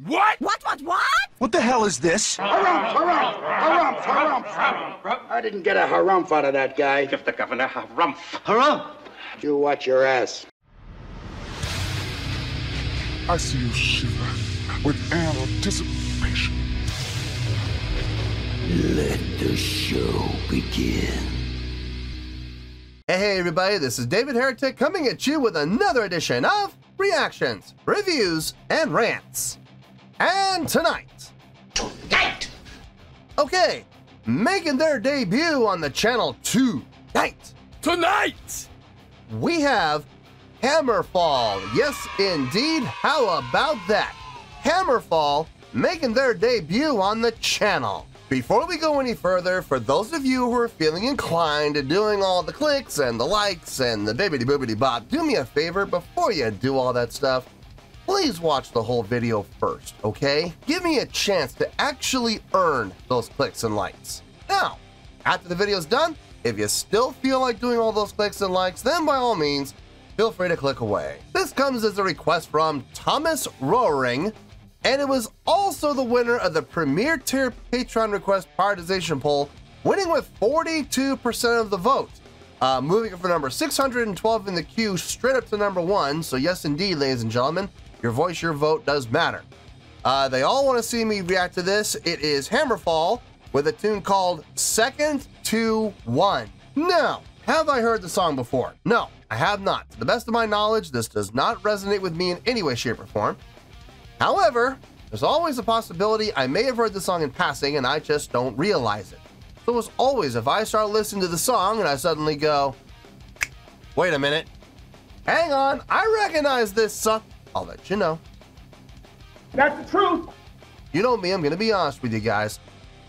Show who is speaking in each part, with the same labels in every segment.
Speaker 1: What?
Speaker 2: What?
Speaker 3: What the hell is this?
Speaker 4: Harumph. I didn't get a harumph out of that guy.
Speaker 5: Give the governor harumph.
Speaker 4: Harumph? You watch your ass.
Speaker 6: I see you shiver with anticipation.
Speaker 7: Let the show begin.
Speaker 8: Hey everybody, this is David Heretic coming at you with another edition of Reactions, Reviews, and Rants. And tonight, okay, making their debut on the channel tonight, we have Hammerfall. Yes, indeed. How about that? Hammerfall making their debut on the channel. Before we go any further, for those of you who are feeling inclined to doing all the clicks and the likes and the bibbidi boobidi bop, do me a favor before you do all that stuff. Please watch the whole video first, okay? Give me a chance to actually earn those clicks and likes. Now, after the video's done, if you still feel like doing all those clicks and likes, then by all means, feel free to click away. This comes as a request from Thomas Roaring, and it was also the winner of the Premier Tier Patreon Request Prioritization Poll, winning with 42% of the vote. Moving from number 612 in the queue straight up to number 1. So yes, indeed, ladies and gentlemen, your voice, your vote does matter. They all want to see me react to this. It is Hammerfall with a tune called Second to One. Now, have I heard the song before? No, I have not. To the best of my knowledge, this does not resonate with me in any way, shape, or form. However, there's always a possibility I may have heard the song in passing and I just don't realize it. So as always, if I start listening to the song and I suddenly go, wait a minute, hang on, I recognize this song, I'll let you know.
Speaker 5: That's the truth.
Speaker 8: You know me, I'm gonna be honest with you guys.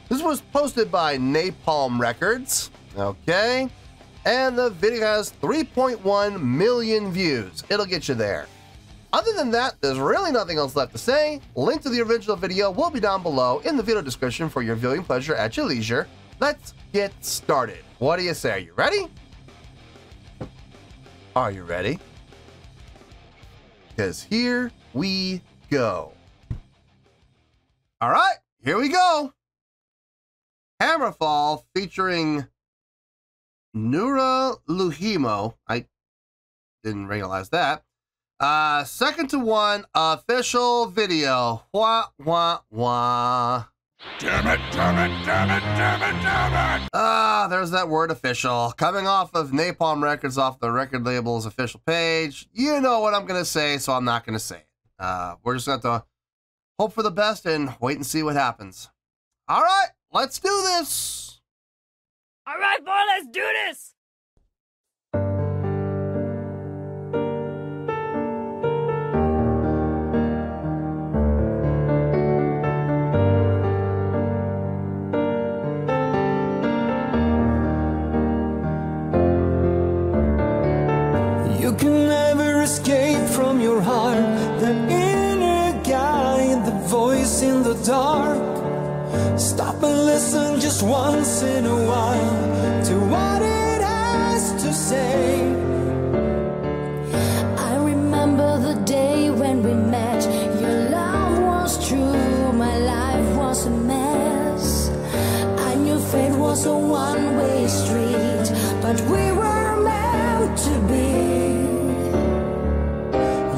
Speaker 8: This was posted by Napalm Records, okay? And the video has 3.1 million views. It'll get you there. Other than that, there's really nothing else left to say. Link to the original video will be down below in the video description for your viewing pleasure at your leisure. Let's get started. What do you say? Are you ready? Are you ready? Because here we go. All right, here we go. Hammerfall featuring Nura Luhimo. I didn't realize that. Second to One official video. Wah, wah, wah.
Speaker 6: Damn it.
Speaker 8: There's that word official. Coming off of Napalm Records, off the record label's official page. You know what I'm going to say, so I'm not going to say it. We're just going to have to hope for the best and wait and see what happens. All right, let's do this.
Speaker 2: All right, boy, let's do this.
Speaker 9: You can never escape from your heart, the inner guy, the voice in the dark. Stop and listen just once in a while to what it has to say.
Speaker 10: I remember the day when we met. Your love was true, my life was a mess. I knew fate was a one-way street, but we were meant to be.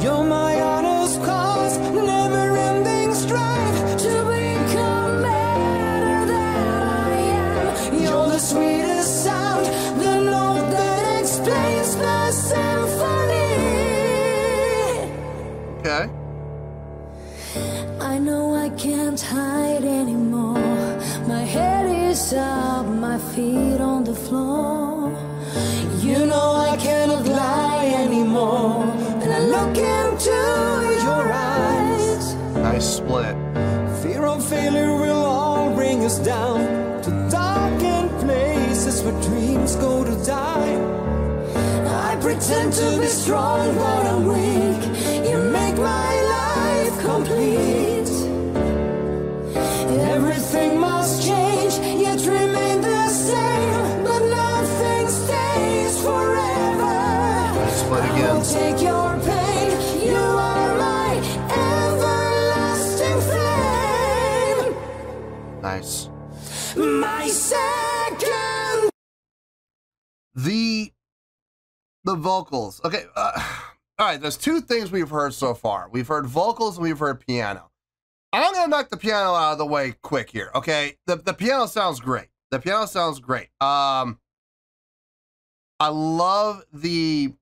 Speaker 9: You're my honest cause, never-ending strive to become better than I am. You're the sweetest sound, the note that explains the symphony.
Speaker 8: Okay.
Speaker 10: I know I can't hide anymore. My head is up, my feet on the floor.
Speaker 9: You know I cannot lie anymore. And I look into your eyes.
Speaker 8: Nice split.
Speaker 9: Fear of failure will all bring us down to darkened places where dreams go to die. I pretend to be strong, but I'm weak. You make my life complete. Everything must change, yet remain the same. But nothing stays forever.
Speaker 8: Split again.
Speaker 9: I will take your pain. You are my everlasting
Speaker 8: nice.
Speaker 9: My second.
Speaker 8: The vocals. Okay, all right, there's two things we've heard so far. We've heard vocals and we've heard piano. I'm gonna knock the piano out of the way quick here, okay? The piano sounds great. The piano sounds great. I love when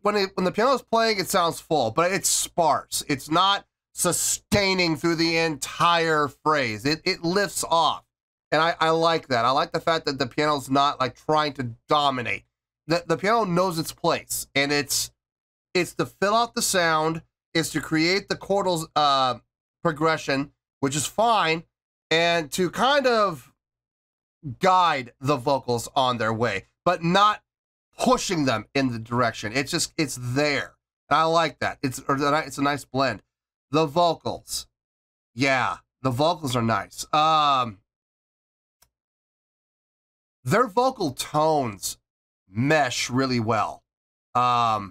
Speaker 8: the piano's playing, it sounds full, but it's sparse. It's not sustaining through the entire phrase. It lifts off. And I like that. I like the fact that the piano's not like trying to dominate. The piano knows its place, and it's to fill out the sound, it's to create the chordal progression, which is fine, and to kind of guide the vocals on their way, but not pushing them in the direction. It's there. And I like that. It's a nice blend. The vocals. Yeah, the vocals are nice. Their vocal tones mesh really well. They're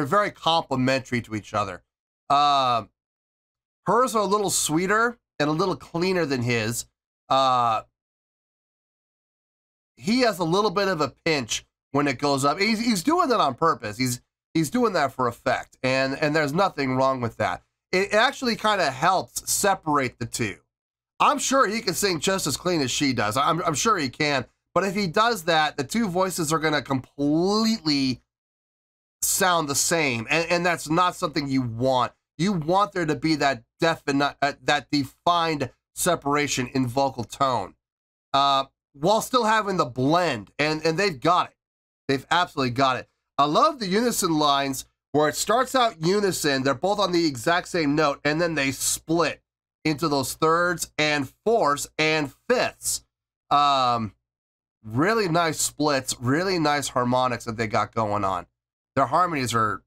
Speaker 8: very complementary to each other. Hers are a little sweeter and a little cleaner than his. He has a little bit of a pinch when it goes up. He's doing that on purpose. He's doing that for effect, and there's nothing wrong with that. It actually kind of helps separate the two. I'm sure he can sing just as clean as she does. I'm sure he can. But if he does that, the two voices are going to completely sound the same, and that's not something you want. You want there to be that definite, that defined separation in vocal tone, while still having the blend, and they've got it. They've absolutely got it. I love the unison lines where it starts out unison. They're both on the exact same note, and then they split into those thirds and fourths and fifths. Really nice splits, really nice harmonics that they got going on. Their harmonies are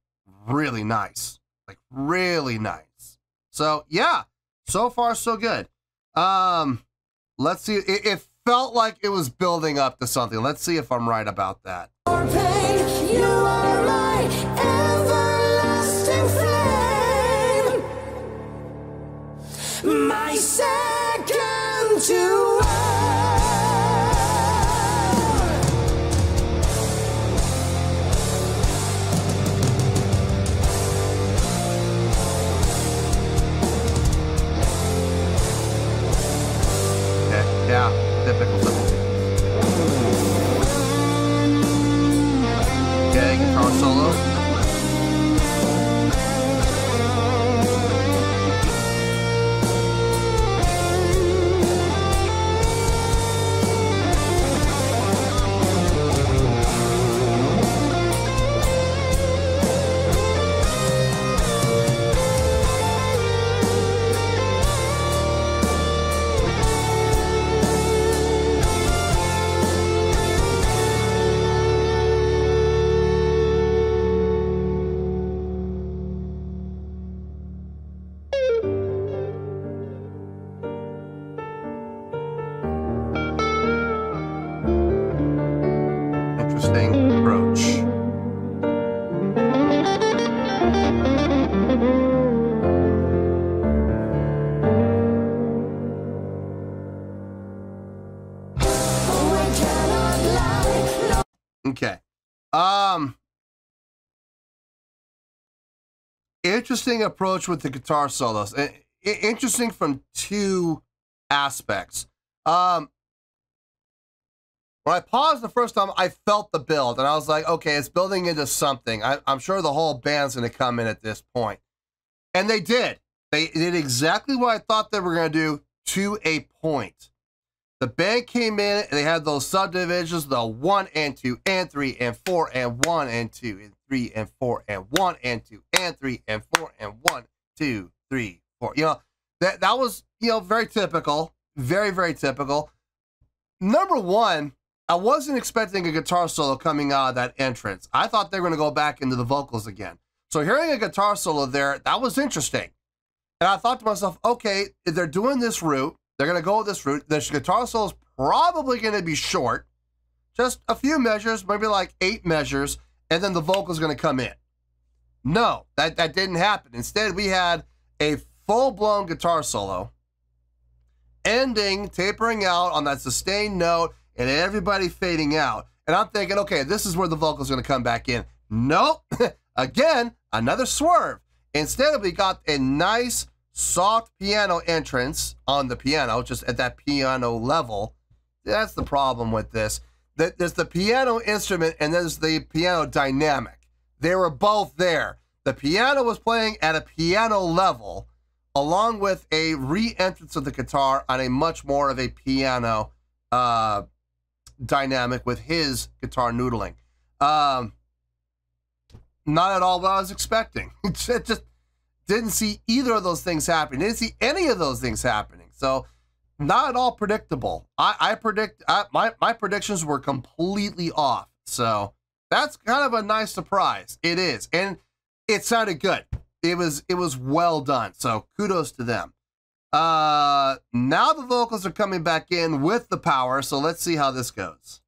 Speaker 8: really nice, like really nice. So yeah, so far so good. Let's see. It felt like it was building up to something. Let's see if I'm right about that.
Speaker 9: You are my everlasting flame, my second to
Speaker 8: Yeah, typical double T. Okay, guitar solo. Interesting approach. Okay. Interesting approach with the guitar solos. Interesting from two aspects. When I paused the first time, I felt the build, and I was like, okay, it's building into something. I'm sure the whole band's going to come in at this point. And they did. They did exactly what I thought they were going to do to a point. The band came in, and they had those subdivisions, the 1 and 2 and 3 and 4 and 1 and 2 and 3 and 4 and 1 and 2 and 3 and 4 and 1, 2, 3, 4. You know, that was, you know, very typical. Very, very typical. Number one, I wasn't expecting a guitar solo coming out of that entrance. I thought they were going to go back into the vocals again. So hearing a guitar solo there, that was interesting. And I thought to myself, okay, if they're doing this route, they're going to go this route. The guitar solo is probably going to be short. Just a few measures, maybe like 8 measures, and then the vocal's going to come in. No, that didn't happen. Instead, we had a full-blown guitar solo, ending, tapering out on that sustained note, and everybody fading out. And I'm thinking, okay, this is where the vocals are going to come back in. Nope. Again, another swerve. Instead, we got a nice, soft piano entrance on the piano, just at that piano level. That's the problem with this. There's the piano instrument and there's the piano dynamic. They were both there. The piano was playing at a piano level, along with a re-entrance of the guitar on a much more of a piano dynamic with his guitar noodling. Not at all what I was expecting. Just didn't see either of those things happening. Didn't see any of those things happening. So not at all predictable. My predictions were completely off. So that's kind of a nice surprise. It is. And it sounded good. It was well done. So kudos to them. Now the vocals are coming back in with the power. So let's see how this goes.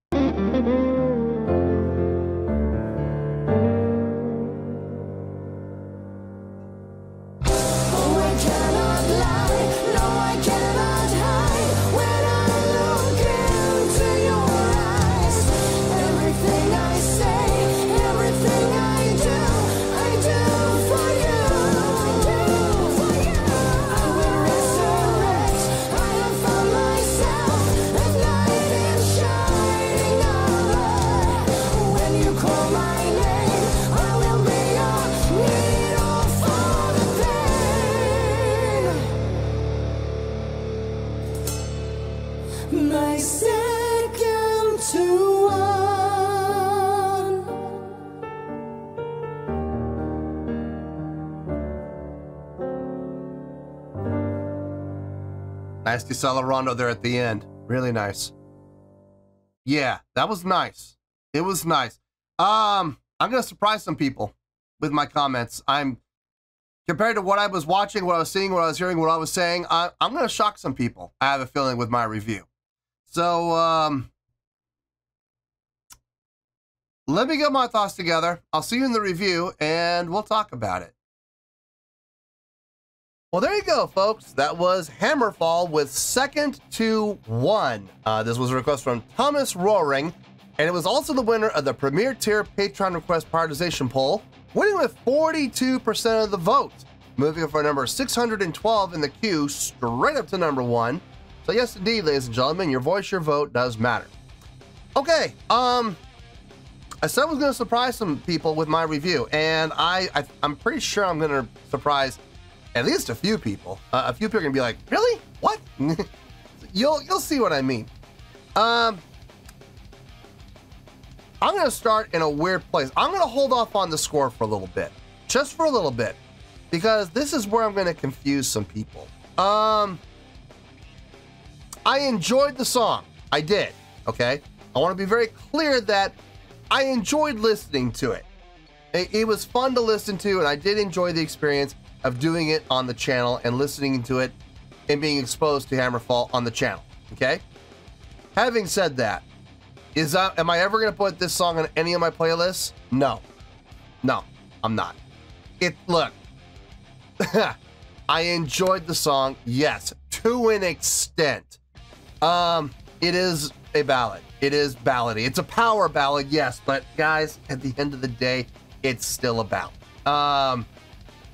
Speaker 9: My second to one.
Speaker 8: Nice Decelerato there at the end. Really nice. Yeah, that was nice. It was nice. I'm gonna surprise some people with my comments. Compared to what I was watching, what I was seeing, what I was hearing, what I was saying, I'm gonna shock some people. I have a feeling with my review. So, let me get my thoughts together. I'll see you in the review, and we'll talk about it. Well, there you go, folks. That was Hammerfall with Second to One. This was a request from Thomas Roaring, and it was also the winner of the Premier Tier Patreon Request Prioritization Poll, winning with 42% of the vote, moving from number 612 in the queue straight up to number 1. So yes, indeed, ladies and gentlemen, your voice, your vote does matter. Okay, I said I was going to surprise some people with my review, and I'm pretty sure I'm going to surprise at least a few people. A few people are going to be like, really? What? You'll see what I mean. I'm going to start in a weird place. I'm going to hold off on the score for a little bit, just for a little bit, because this is where I'm going to confuse some people. I enjoyed the song. I did, okay? I want to be very clear that I enjoyed listening to it. It was fun to listen to, and I did enjoy the experience of doing it on the channel and listening to it and being exposed to Hammerfall on the channel, okay? Having said that, am I ever going to put this song on any of my playlists? No. No, I'm not. Look, I enjoyed the song, yes, to an extent. It is a ballad. It is ballady. It's a power ballad, yes, but guys, at the end of the day, it's still a ballad.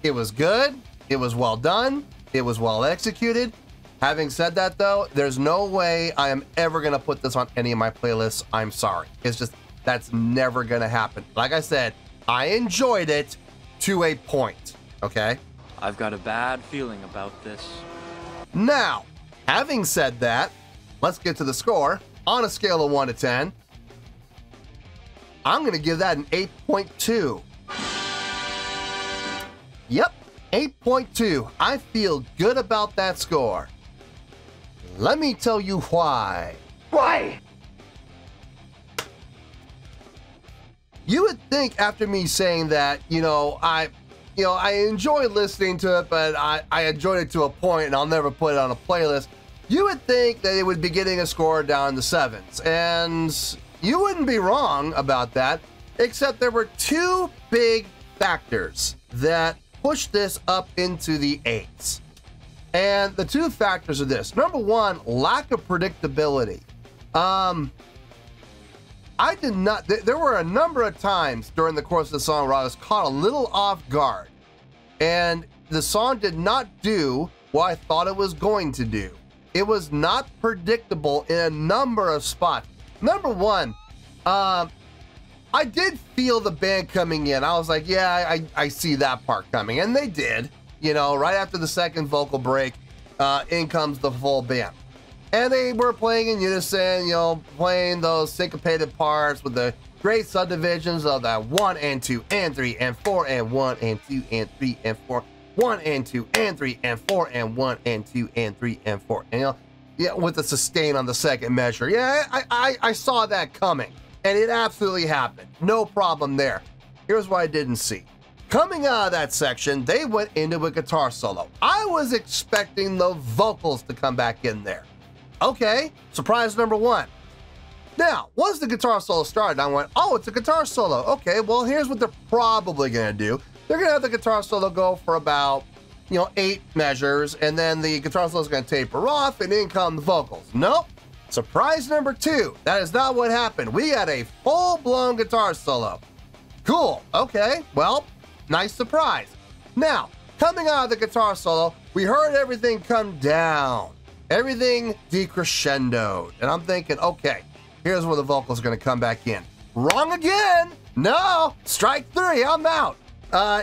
Speaker 8: It was good. It was well done. It was well executed. Having said that, though, there's no way I am ever going to put this on any of my playlists. I'm sorry. It's just, that's never going to happen. Like I said, I enjoyed it to a point, okay?
Speaker 1: I've got a bad feeling about this.
Speaker 8: Now, having said that, let's get to the score. On a scale of 1 to 10, I'm going to give that an 8.2. Yep, 8.2. I feel good about that score. Let me tell you why.
Speaker 4: Why?
Speaker 8: You would think after me saying that, I enjoyed listening to it, but I enjoyed it to a point and I'll never put it on a playlist. You would think that it would be getting a score down in the 7s. And you wouldn't be wrong about that, except there were two big factors that pushed this up into the 8s. And the two factors are this. Number one, lack of predictability. I did not, there were a number of times during the course of the song where I was caught a little off guard. And the song did not do what I thought it was going to do. It was not predictable in a number of spots. Number one, I did feel the band coming in. I was like, yeah, I see that part coming. And they did. You know, right after the second vocal break, in comes the full band. And they were playing in unison, you know, playing those syncopated parts with the great subdivisions of that 1 and 2 and 3 and 4 and 1 and 2 and 3 and 4, 1 and 2 and 3 and 4 and 1 and 2 and 3 and 4. And, you know, yeah, with the sustain on the second measure. Yeah, I saw that coming, and it absolutely happened. No problem there. Here's what I didn't see. Coming out of that section, they went into a guitar solo. I was expecting the vocals to come back in there. Okay, surprise number one. Now, once the guitar solo started, I went, oh, it's a guitar solo. Okay, well, here's what they're probably gonna do. They're gonna have the guitar solo go for about, 8 measures, and then the guitar solo is gonna taper off, and in come the vocals. Nope. Surprise number two. That is not what happened. We had a full-blown guitar solo. Cool. Okay, well, nice surprise. Now, coming out of the guitar solo, we heard everything come down. Everything decrescendoed. And I'm thinking, okay, here's where the vocals are going to come back in. Wrong again. No, strike three, I'm out.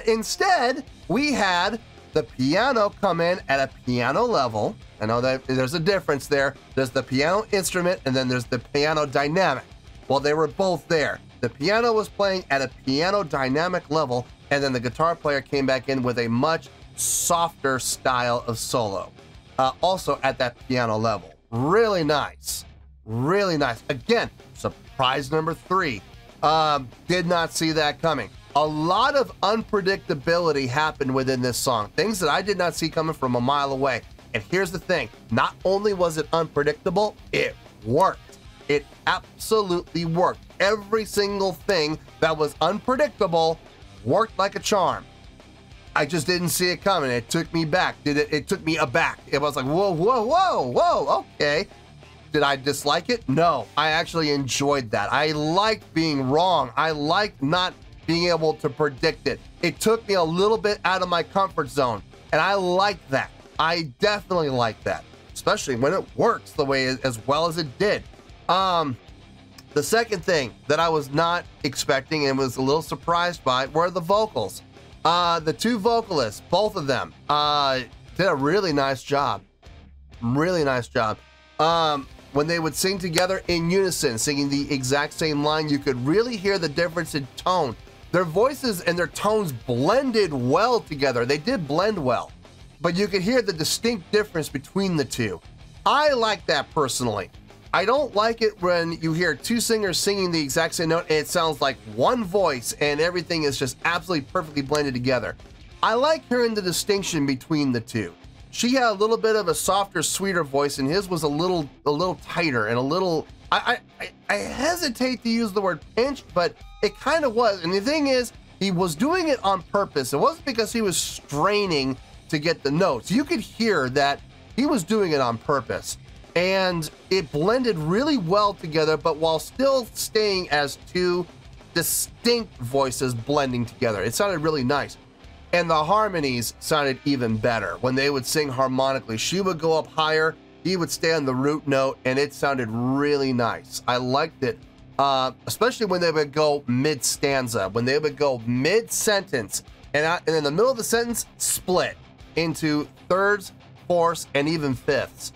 Speaker 8: Instead, we had the piano come in at a piano level. I know that there's a difference there. There's the piano instrument and then there's the piano dynamic. Well, they were both there. The piano was playing at a piano dynamic level, and then the guitar player came back in with a much softer style of solo. Also at that piano level. Really nice. Really nice. Again, surprise number three. Did not see that coming. A lot of unpredictability happened within this song. Things that I did not see coming from a mile away. And here's the thing. Not only was it unpredictable, it worked. It absolutely worked. Every single thing that was unpredictable worked like a charm. I just didn't see it coming. It took me back. It took me aback. It was like, whoa, whoa, whoa, whoa, okay. Did I dislike it? No, I actually enjoyed that. I liked being wrong. I liked not being able to predict it. It took me a little bit out of my comfort zone, and I liked that. I definitely like that, especially when it works the way as well as it did. The second thing that I was not expecting and was a little surprised by were the vocals. The two vocalists, both of them, did a really nice job. Really nice job. When they would sing together in unison, singing the exact same line, you could really hear the difference in tone. Their voices and their tones blended well together. They did blend well, but you could hear the distinct difference between the two. I like that personally. I don't like it when you hear two singers singing the exact same note and it sounds like one voice and everything is just absolutely perfectly blended together. I like hearing the distinction between the two. She had a little bit of a softer, sweeter voice, and his was a little tighter and a little. I hesitate to use the word pinched, but it kind of was. And the thing is, he was doing it on purpose. It wasn't because he was straining to get the notes. You could hear that he was doing it on purpose, and it blended really well together, but while still staying as two distinct voices blending together. It sounded really nice. And the harmonies sounded even better. When they would sing harmonically, she would go up higher, he would stay on the root note, and it sounded really nice. I liked it, especially when they would go mid-stanza, when they would go mid-sentence, and in the middle of the sentence, split into thirds, fourths, and even fifths.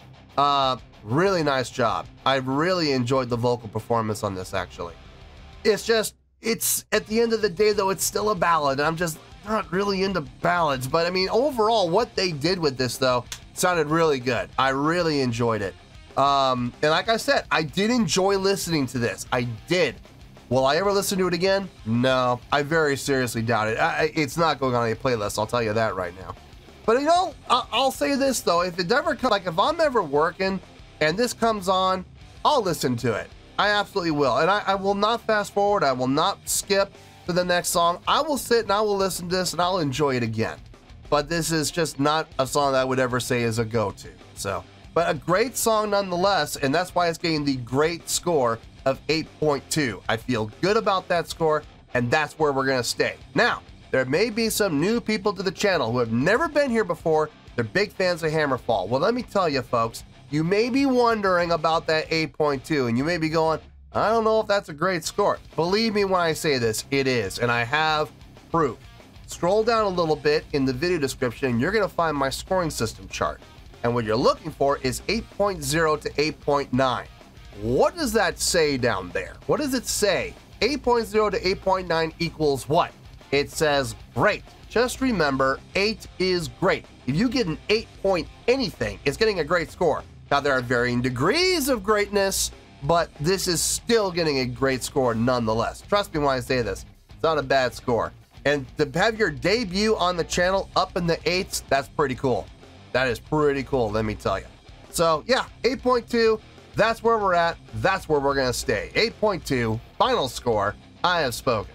Speaker 8: Really nice job. I really enjoyed the vocal performance on this, actually. It's just, it's at the end of the day, though, it's still a ballad, and I'm just not really into ballads, but I mean, overall, what they did with this, though, sounded really good. I really enjoyed it. And like I said, I did enjoy listening to this. I did. Will I ever listen to it again? No, I very seriously doubt it. It's not going on any playlist, I'll tell you that right now. But you know, I'll say this, though, if it ever comes, like if I'm ever working and this comes on, I'll listen to it. I absolutely will. And I will not fast forward. I will not skip to the next song. I will sit and I will listen to this and I'll enjoy it again. but this is just not a song that I would ever say is a go-to. So, but a great song nonetheless, and that's why it's getting the great score of 8.2. I feel good about that score, and that's where we're gonna stay. Now, there may be some new people to the channel who have never been here before. They're big fans of Hammerfall. Well, let me tell you, folks, you may be wondering about that 8.2, and you may be going, I don't know if that's a great score. Believe me when I say this, it is, and I have proof. Scroll down a little bit in the video description, and you're gonna find my scoring system chart. And what you're looking for is 8.0 to 8.9. What does that say down there? What does it say? 8.0 to 8.9 equals what? It says great. Just remember, 8 is great. If you get an 8 point anything, it's getting a great score. Now, there are varying degrees of greatness, but this is still getting a great score nonetheless. Trust me when I say this, it's not a bad score. And to have your debut on the channel up in the 8s, that's pretty cool. That is pretty cool, let me tell you. So yeah, 8.2, that's where we're at. That's where we're gonna stay. 8.2, final score, I have spoken.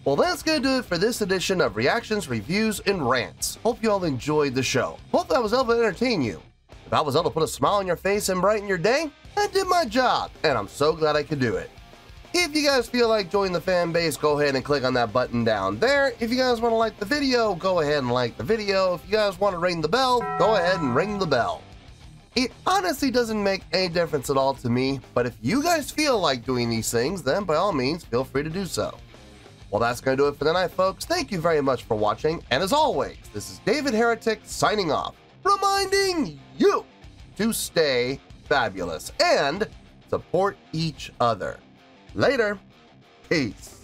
Speaker 8: Well, that's gonna do it for this edition of Reactions, Reviews, and Rants. Hope you all enjoyed the show. Hope I was able to entertain you. If I was able to put a smile on your face and brighten your day, I did my job, and I'm so glad I could do it. If you guys feel like joining the fan base, go ahead and click on that button down there. If you guys want to like the video, go ahead and like the video. If you guys want to ring the bell, go ahead and ring the bell. It honestly doesn't make any difference at all to me, but if you guys feel like doing these things, then by all means, feel free to do so. Well, that's going to do it for the night, folks. Thank you very much for watching, and as always, this is David Heretic signing off, reminding you to stay fabulous and support each other. Later. Peace.